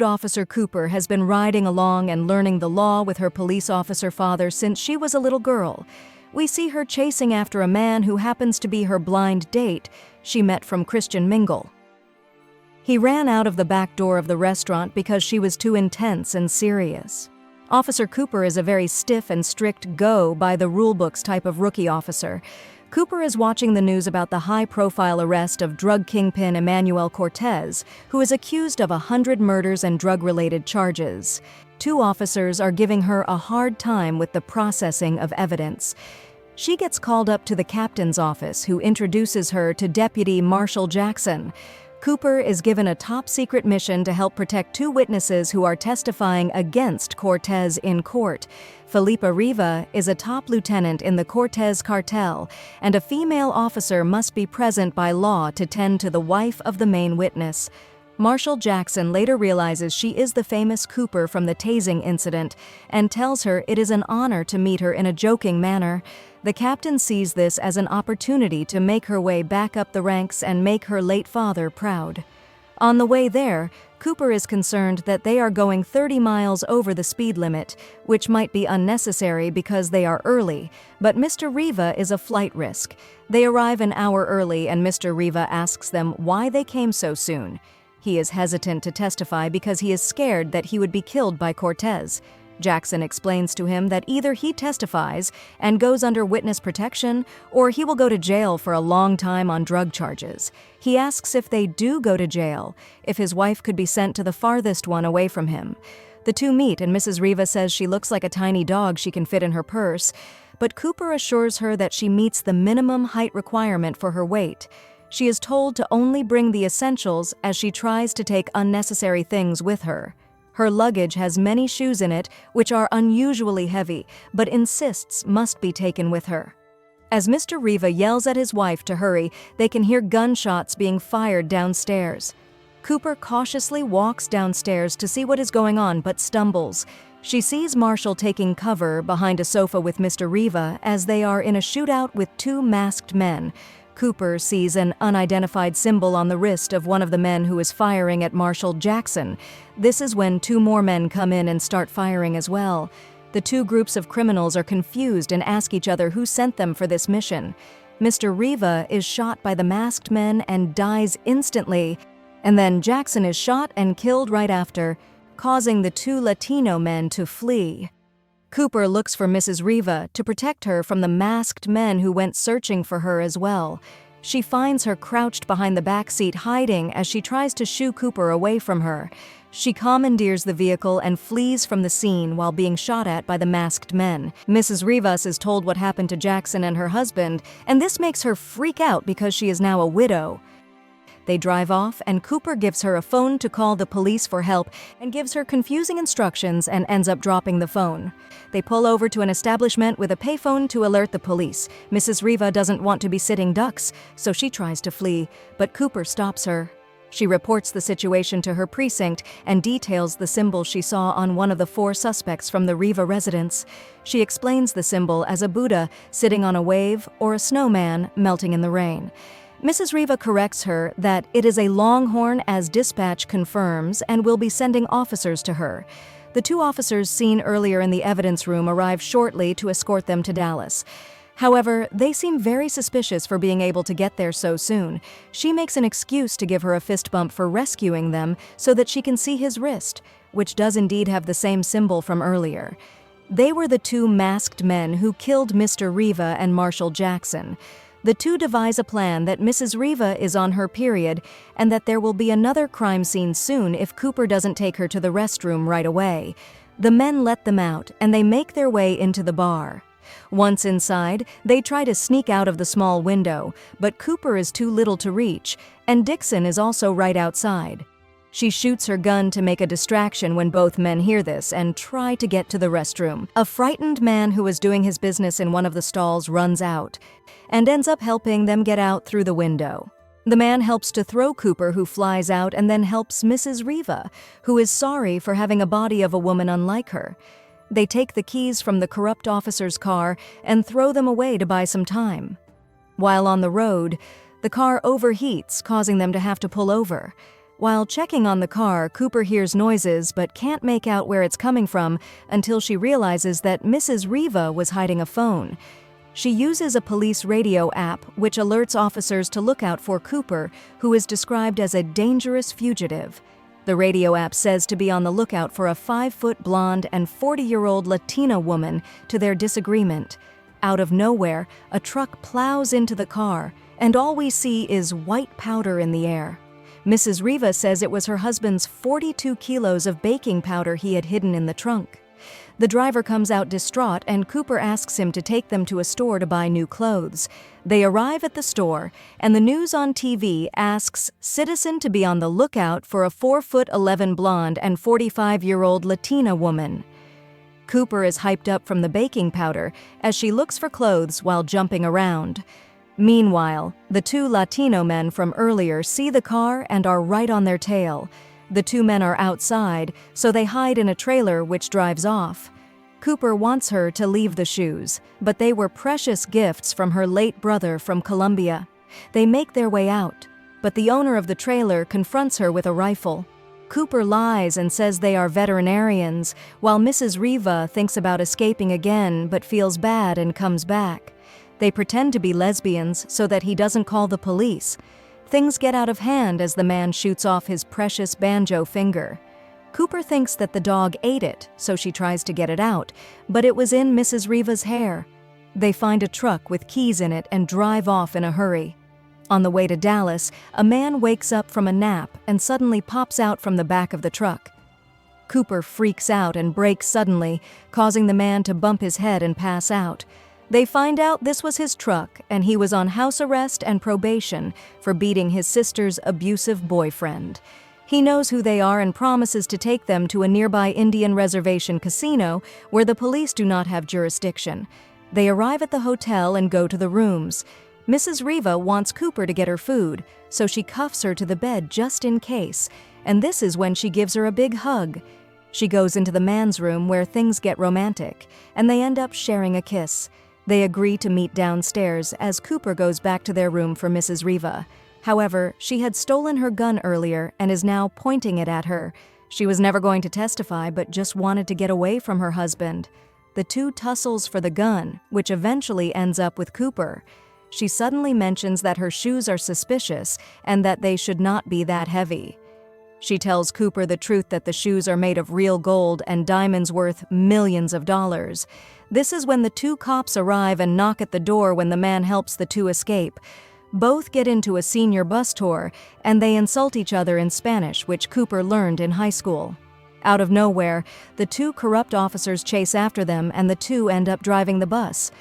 Officer Cooper has been riding along and learning the law with her police officer father since she was a little girl. We see her chasing after a man who happens to be her blind date she met from Christian Mingle. He ran out of the back door of the restaurant because she was too intense and serious. Officer Cooper is a very stiff and strict go-by-the-rulebooks type of rookie officer. Cooper is watching the news about the high-profile arrest of drug kingpin Emmanuel Cortez, who is accused of 100 murders and drug-related charges. 2 officers are giving her a hard time with the processing of evidence. She gets called up to the captain's office, who introduces her to Deputy Marshall Jackson. Cooper is given a top-secret mission to help protect 2 witnesses who are testifying against Cortez in court. Felipa Riva is a top lieutenant in the Cortez cartel, and a female officer must be present by law to tend to the wife of the main witness. Marshall Jackson later realizes she is the famous Cooper from the tasing incident and tells her it is an honor to meet her in a joking manner. The captain sees this as an opportunity to make her way back up the ranks and make her late father proud. On the way there, Cooper is concerned that they are going 30 miles over the speed limit, which might be unnecessary because they are early, but Mr. Riva is a flight risk. They arrive an hour early and Mr. Riva asks them why they came so soon. He is hesitant to testify because he is scared that he would be killed by Cortez. Jackson explains to him that either he testifies and goes under witness protection, or he will go to jail for a long time on drug charges. He asks if they do go to jail, if his wife could be sent to the farthest one away from him. The 2 meet and Mrs. Riva says she looks like a tiny dog she can fit in her purse, but Cooper assures her that she meets the minimum height requirement for her weight. She is told to only bring the essentials as she tries to take unnecessary things with her. Her luggage has many shoes in it, which are unusually heavy, but insists must be taken with her. As Mr. Riva yells at his wife to hurry, they can hear gunshots being fired downstairs. Cooper cautiously walks downstairs to see what is going on but stumbles. She sees Marshall taking cover behind a sofa with Mr. Riva as they are in a shootout with 2 masked men. Cooper sees an unidentified symbol on the wrist of one of the men who is firing at Marshall Jackson. This is when 2 more men come in and start firing as well. The 2 groups of criminals are confused and ask each other who sent them for this mission. Mr. Riva is shot by the masked men and dies instantly, and then Jackson is shot and killed right after, causing the 2 Latino men to flee. Cooper looks for Mrs. Riva to protect her from the masked men who went searching for her as well. She finds her crouched behind the back seat hiding as she tries to shoo Cooper away from her. She commandeers the vehicle and flees from the scene while being shot at by the masked men. Mrs. Rivas is told what happened to Jackson and her husband, and this makes her freak out because she is now a widow. They drive off, and Cooper gives her a phone to call the police for help and gives her confusing instructions and ends up dropping the phone. They pull over to an establishment with a payphone to alert the police. Mrs. Riva doesn't want to be sitting ducks, so she tries to flee, but Cooper stops her. She reports the situation to her precinct and details the symbol she saw on one of the 4 suspects from the Riva residence. She explains the symbol as a Buddha sitting on a wave or a snowman melting in the rain. Mrs. Riva corrects her that it is a Longhorn as dispatch confirms and will be sending officers to her. The 2 officers seen earlier in the evidence room arrive shortly to escort them to Dallas. However, they seem very suspicious for being able to get there so soon. She makes an excuse to give her a fist bump for rescuing them so that she can see his wrist, which does indeed have the same symbol from earlier. They were the 2 masked men who killed Mr. Riva and Marshall Jackson. The 2 devise a plan that Mrs. Riva is on her period and that there will be another crime scene soon if Cooper doesn't take her to the restroom right away. The men let them out and they make their way into the bar. Once inside, they try to sneak out of the small window, but Cooper is too little to reach, and Dixon is also right outside. She shoots her gun to make a distraction when both men hear this and try to get to the restroom. A frightened man who is doing his business in one of the stalls runs out and ends up helping them get out through the window. The man helps to throw Cooper, who flies out, and then helps Mrs. Riva, who is sorry for having a body of a woman unlike her. They take the keys from the corrupt officer's car and throw them away to buy some time. While on the road, the car overheats, causing them to have to pull over. While checking on the car, Cooper hears noises but can't make out where it's coming from until she realizes that Mrs. Riva was hiding a phone. She uses a police radio app which alerts officers to look out for Cooper, who is described as a dangerous fugitive. The radio app says to be on the lookout for a 5-foot blonde and 40-year-old Latina woman to their disagreement. Out of nowhere, a truck plows into the car, and all we see is white powder in the air. Mrs. Riva says it was her husband's 42 kilos of baking powder he had hidden in the trunk. The driver comes out distraught, and Cooper asks him to take them to a store to buy new clothes. They arrive at the store, and the news on TV asks Citizen to be on the lookout for a 4'11" blonde and 45-year-old Latina woman. Cooper is hyped up from the baking powder as she looks for clothes while jumping around. Meanwhile, the 2 Latino men from earlier see the car and are right on their tail. The 2 men are outside, so they hide in a trailer which drives off. Cooper wants her to leave the shoes, but they were precious gifts from her late brother from Colombia. They make their way out, but the owner of the trailer confronts her with a rifle. Cooper lies and says they are veterinarians, while Mrs. Riva thinks about escaping again but feels bad and comes back. They pretend to be lesbians so that he doesn't call the police. Things get out of hand as the man shoots off his precious banjo finger. Cooper thinks that the dog ate it, so she tries to get it out, but it was in Mrs. Riva's hair. They find a truck with keys in it and drive off in a hurry. On the way to Dallas, a man wakes up from a nap and suddenly pops out from the back of the truck. Cooper freaks out and brakes suddenly, causing the man to bump his head and pass out. They find out this was his truck, and he was on house arrest and probation for beating his sister's abusive boyfriend. He knows who they are and promises to take them to a nearby Indian reservation casino where the police do not have jurisdiction. They arrive at the hotel and go to the rooms. Mrs. Riva wants Cooper to get her food, so she cuffs her to the bed just in case, and this is when she gives her a big hug. She goes into the man's room where things get romantic, and they end up sharing a kiss. They agree to meet downstairs as Cooper goes back to their room for Mrs. Riva. However, she had stolen her gun earlier and is now pointing it at her. She was never going to testify but just wanted to get away from her husband. The 2 tussles for the gun, which eventually ends up with Cooper. She suddenly mentions that her shoes are suspicious and that they should not be that heavy. She tells Cooper the truth that the shoes are made of real gold and diamonds worth millions of dollars. This is when the 2 cops arrive and knock at the door when the man helps the 2 escape. Both get into a senior bus tour, and they insult each other in Spanish, which Cooper learned in high school. Out of nowhere, the 2 corrupt officers chase after them, and the 2 end up driving the bus.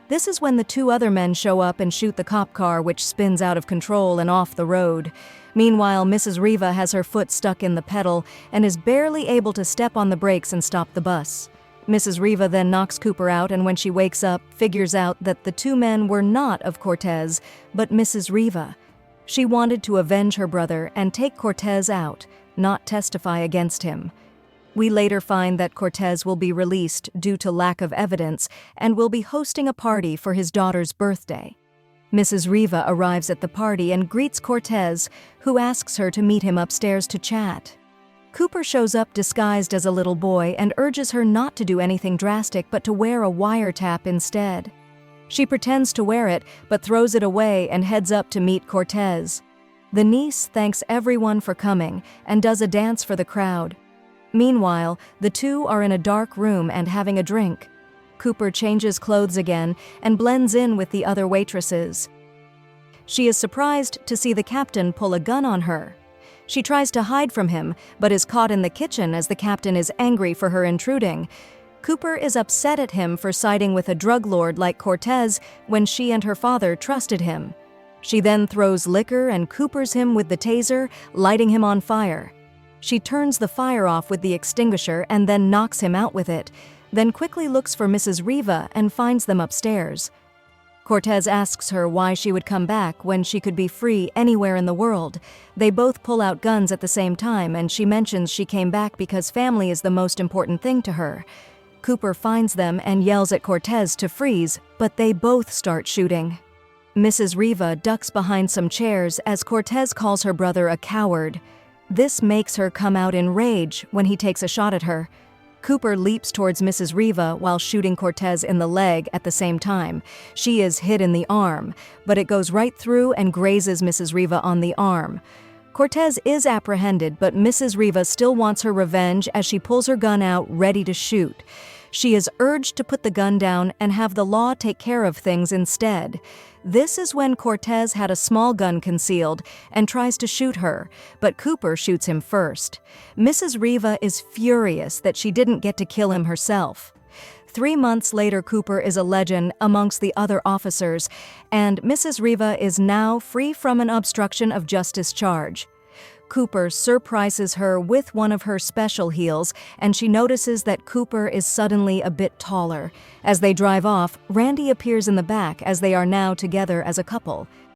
This is when the 2 other men show up and shoot the cop car, which spins out of control and off the road. Meanwhile, Mrs. Riva has her foot stuck in the pedal and is barely able to step on the brakes and stop the bus. Mrs. Riva then knocks Cooper out, and when she wakes up, figures out that the 2 men were not of Cortez, but Mrs. Riva. She wanted to avenge her brother and take Cortez out, not testify against him. We later find that Cortez will be released due to lack of evidence and will be hosting a party for his daughter's birthday. Mrs. Riva arrives at the party and greets Cortez, who asks her to meet him upstairs to chat. Cooper shows up disguised as a little boy and urges her not to do anything drastic but to wear a wiretap instead. She pretends to wear it but throws it away and heads up to meet Cortez. The niece thanks everyone for coming and does a dance for the crowd. Meanwhile, the 2 are in a dark room and having a drink. Cooper changes clothes again and blends in with the other waitresses. She is surprised to see the captain pull a gun on her. She tries to hide from him, but is caught in the kitchen as the captain is angry for her intruding. Cooper is upset at him for siding with a drug lord like Cortez when she and her father trusted him. She then throws liquor and Coopers him with the taser, lighting him on fire. She turns the fire off with the extinguisher and then knocks him out with it, then quickly looks for Mrs. Riva and finds them upstairs. Cortez asks her why she would come back when she could be free anywhere in the world. They both pull out guns at the same time, and she mentions she came back because family is the most important thing to her. Cooper finds them and yells at Cortez to freeze, but they both start shooting. Mrs. Riva ducks behind some chairs as Cortez calls her brother a coward. This makes her come out in rage when he takes a shot at her. Cooper leaps towards Mrs. Riva while shooting Cortez in the leg at the same time. She is hit in the arm, but it goes right through and grazes Mrs. Riva on the arm. Cortez is apprehended, but Mrs. Riva still wants her revenge as she pulls her gun out, ready to shoot. She is urged to put the gun down and have the law take care of things instead. This is when Cortez had a small gun concealed and tries to shoot her, but Cooper shoots him first. Mrs. Riva is furious that she didn't get to kill him herself. 3 months later, Cooper is a legend amongst the other officers, and Mrs. Riva is now free from an obstruction of justice charge. Cooper surprises her with one of her special heels, and she notices that Cooper is suddenly a bit taller. As they drive off, Randy appears in the back as they are now together as a couple.